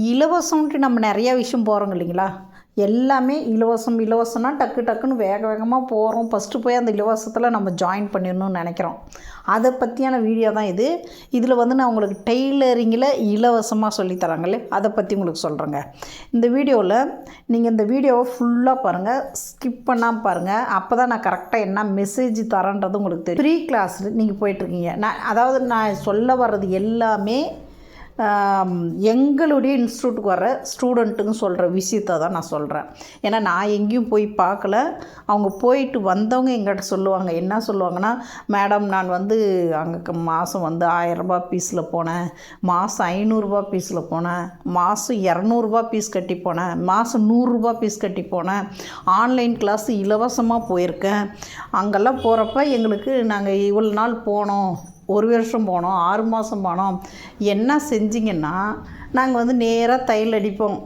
இலவசம்ன்ட்டு நம்ம நிறையா விஷயம் போகிறோங்க இல்லைங்களா, எல்லாமே இலவசம்னா டக்கு டக்குன்னு வேகமாக போகிறோம். ஃபஸ்ட்டு போய் அந்த இலவசத்தில் நம்ம ஜாயின் பண்ணிடணும்னு நினைக்கிறோம். அதை பற்றியான வீடியோ தான் இது. இதில் நான் உங்களுக்கு டெய்லரிங்கில் இலவசமாக சொல்லித்தராங்களே, அதை பற்றி உங்களுக்கு சொல்கிறேங்க. இந்த வீடியோவில் நீங்கள் இந்த வீடியோவை ஃபுல்லாக பாருங்கள், ஸ்கிப் பண்ணாமல் பாருங்கள். அப்போ தான் நான் கரெக்டாக என்ன மெசேஜ் தரேன்றது உங்களுக்கு தெரியும். ஃப்ரீ கிளாஸில் நீங்கள் போயிட்டுருக்கீங்க. நான் சொல்ல வர்றது எல்லாமே எங்களுடைய இன்ஸ்டியூட்டுக்கு வர ஸ்டூடெண்ட்டுங்க சொல்கிற விஷயத்தை தான் நான் சொல்கிறேன். ஏன்னா நான் எங்கேயும் போய் பார்க்கல. அவங்க போயிட்டு வந்தவங்க எங்கிட்ட சொல்லுவாங்க. என்ன சொல்லுவாங்கன்னா, மேடம் நான் அங்கே மாதம் 1000 ரூபாய் ஃபீஸில் போனேன், மாதம் 500 ரூபா ஃபீஸில் போனேன், மாதம் 200 ரூபா ஃபீஸ் கட்டி போனேன், மாதம் 100 ரூபா ஃபீஸ் கட்டி போனேன், ஆன்லைன் கிளாஸ் இலவசமாக போயிருக்கேன். அங்கெல்லாம் போகிறப்ப எங்களுக்கு நாங்கள் இவ்வளோ நாள் போனோம், 1 வருஷம் போனோம், 6 மாதம் போனோம். என்ன செஞ்சிங்கன்னா, நாங்கள் நேராக தையல் அடிப்போம்,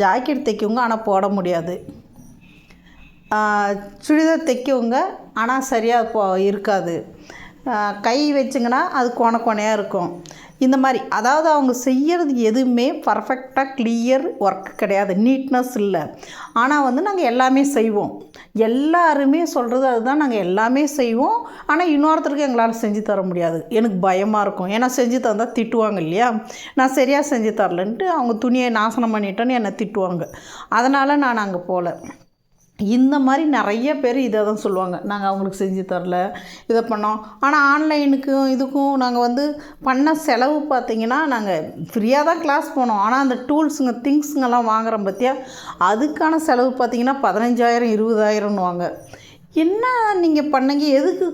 ஜாக்கெட் தைக்குவோங்க, ஆனால் போட முடியாது. சுடிதார் தைக்குவோங்க, ஆனால் சரியாக இருக்காது. கை வச்சிங்கன்னா அது கொனையாக இருக்கும். இந்த மாதிரி அதாவது அவங்க செய்கிறது எதுவுமே பர்ஃபெக்டாக கிளியர் ஒர்க் கிடையாது, நீட்னஸ் இல்லை. ஆனால் நாங்கள் எல்லாமே செய்வோம். எல்லாருமே சொல்கிறது அதுதான், நாங்கள் எல்லாமே செய்வோம். ஆனால் இன்னொருத்தருக்கு எங்களால் செஞ்சு தர முடியாது. எனக்கு பயமாக இருக்கும். ஏன்னா செஞ்சு தந்தால் திட்டுவாங்க இல்லையா, நான் சரியாக செஞ்சு தரலன்ட்டு அவங்க துணியை நாசனம் பண்ணிட்டேன்னு என்னை திட்டுவாங்க. அதனால் நான் அங்கே போகல. இந்த மாதிரி நிறைய பேர் இதை தான் சொல்லுவாங்க, நாங்கள் அவங்களுக்கு செஞ்சு தரல, இதை பண்ணோம். ஆனால் ஆன்லைனுக்கும் இதுக்கும் நாங்கள் பண்ண செலவு பார்த்திங்கன்னா, நாங்கள் ஃப்ரீயாக தான் கிளாஸ் போனோம். ஆனால் அந்த டூல்ஸுங்க திங்ஸுங்கெல்லாம் வாங்குகிறோம் பார்த்தியா, அதுக்கான செலவு பார்த்திங்கன்னா 15,000 20,000 வாங்க. என்ன நீங்கள் பண்ணீங்க, எதுக்கு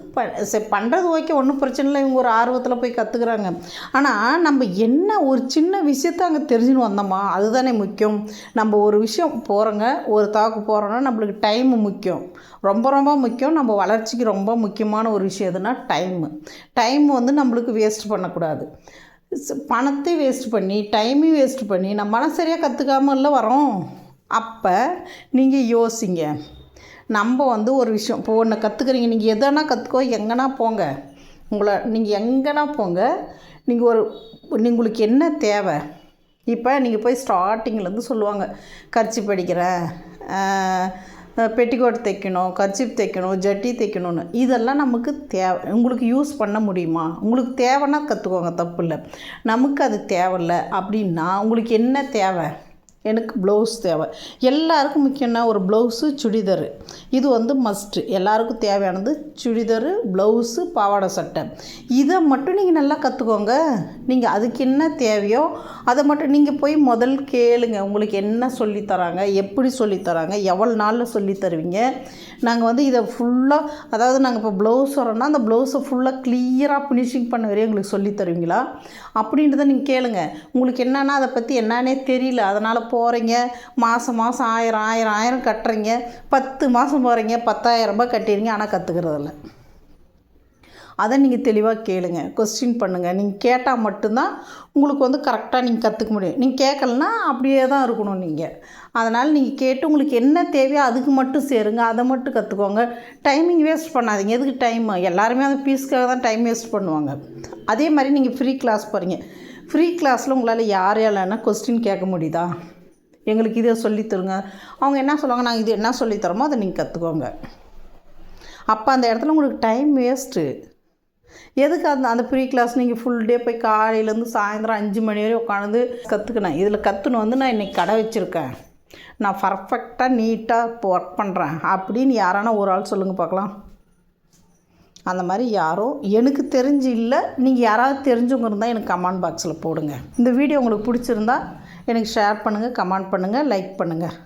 பண்ணுறது ஓகே, ஒன்றும் பிரச்சனை இல்லை, இவங்க ஒரு ஆர்வத்தில் போய் கற்றுக்குறாங்க. ஆனால் நம்ம என்ன ஒரு சின்ன விஷயத்த அங்கே தெரிஞ்சுன்னு வந்தோமா, அதுதானே முக்கியம். நம்ம ஒரு விஷயம் போகிறோங்க, ஒரு தாக்கு போகிறோன்னா நம்மளுக்கு டைமு முக்கியம், ரொம்ப ரொம்ப முக்கியம். நம்ம வளர்ச்சிக்கு ரொம்ப முக்கியமான ஒரு விஷயம் எதுனா டைம் நம்மளுக்கு வேஸ்ட் பண்ணக்கூடாது. பணத்தை வேஸ்ட் பண்ணி டைமையும் வேஸ்ட் பண்ணி நம்ம சரியாக கற்றுக்காமல வரோம். அப்போ நீங்கள் யோசிங்க. நம்ம ஒரு விஷயம் இப்போ ஒன்று கற்றுக்குறீங்க, நீங்கள் எதனா கற்றுக்கோ, எங்கன்னா போங்க, நீங்கள் எங்கன்னா போங்க. நீங்கள் உங்களுக்கு என்ன தேவை, இப்போ நீங்கள் போய் ஸ்டார்டிங்லேருந்து சொல்லுவாங்க, கர்ச்சீப் படிக்கிறேன், பெட்டிக்கோட் தைக்கணும், கர்ச்சீப் தைக்கணும், ஜட்டி தைக்கணும்னு. இதெல்லாம் நமக்கு தேவை. உங்களுக்கு யூஸ் பண்ண முடியுமா, உங்களுக்கு தேவைன்னா கற்றுக்கோங்க, தப்பு இல்லை. நமக்கு அது தேவையில்லை அப்படின்னா உங்களுக்கு என்ன தேவை, எனக்கு ப்ளவுஸ் தேவை. எல்லாருக்கும் முக்கியம்னா ஒரு ப்ளவுஸு சுடிதாரு, இது மஸ்ட்டு. எல்லாருக்கும் தேவையானது சுடிதாரு, ப்ளவுஸு, பாவாடை சட்டை. இதை மட்டும் நீங்கள் நல்லா கற்றுக்கோங்க. நீங்கள் அதுக்கு என்ன தேவையோ அதை மட்டும் நீங்கள் போய் முதல் கேளுங்க. உங்களுக்கு என்ன சொல்லித்தராங்க, எப்படி சொல்லித்தராங்க, எவ்வளோ நாளில் சொல்லித்தருவீங்க. நாங்கள் இதை ஃபுல்லாக, அதாவது நாங்கள் இப்போ ப்ளவுஸ் வரோன்னா அந்த ப்ளவுஸை ஃபுல்லாக கிளியராக ஃபினிஷிங் பண்ண வரையும் எங்களுக்கு சொல்லித்தருவீங்களா அப்படின்றத நீங்கள் கேளுங்க. உங்களுக்கு என்னென்னா அதை பற்றி என்னன்னே தெரியல, அதனால் போகிறீங்க, மாதம் 1000 கட்டுறீங்க, 10 மாதம் போகிறீங்க, 10,000 ரூபாய் கட்டிடுறீங்க, ஆனால் கற்றுக்கிறதில்ல. அதை நீங்கள் தெளிவாக கேளுங்க, கொஸ்டின் பண்ணுங்கள். நீங்கள் கேட்டால் மட்டும்தான் உங்களுக்கு கரெக்டாக நீங்கள் கற்றுக்க முடியும். நீங்கள் கேட்கலன்னா அப்படியே தான் இருக்கணும் நீங்கள். அதனால் நீங்கள் கேட்டு உங்களுக்கு என்ன தேவையோ அதுக்கு மட்டும் சேருங்க, அதை மட்டும் கற்றுக்கோங்க. டைமிங் வேஸ்ட் பண்ணாதீங்க. எதுக்கு டைம், எல்லாருமே அந்த ஃபீஸ்க்காக தான் டைம் வேஸ்ட் பண்ணுவாங்க. அதே மாதிரி நீங்கள் ஃப்ரீ கிளாஸ் போகிறீங்க, ஃப்ரீ கிளாஸில் உங்களால் யாரையாலன்னா கொஸ்டின் கேட்க முடியுதா, எங்களுக்கு இதை சொல்லித்தருங்க. அவங்க என்ன சொல்லுவாங்க, நாங்கள் இது என்ன சொல்லித்தரோமோ அதை நீங்கள் கற்றுக்கோங்க. அப்போ அந்த இடத்துல உங்களுக்கு டைம் வேஸ்ட்டு. எதுக்கு அந்த ஃப்ரீ கிளாஸ் நீங்கள் ஃபுல் டே போய் காலையிலேருந்து சாயந்தரம் 5 மணி வரை உட்காந்து கற்றுக்கினேன். இதில் கற்றுன்னு நான் இன்றைக்கி கடை வச்சுருக்கேன், நான் பர்ஃபெக்டாக நீட்டாக இப்போ ஒர்க் பண்ணுறேன் அப்படின்னு யாரானா ஒரு ஆள் சொல்லுங்கள் பார்க்கலாம். அந்த மாதிரி யாரும் எனக்கு தெரிஞ்சு இல்லை. நீங்கள் யாராவது தெரிஞ்சவங்க இருந்தால் எனக்கு கமெண்ட் பாக்ஸில் போடுங்க. இந்த வீடியோ உங்களுக்கு பிடிச்சிருந்தா எனக்கு ஷேர் பண்ணுங்கள், கமெண்ட் பண்ணுங்கள், லைக் பண்ணுங்கள்.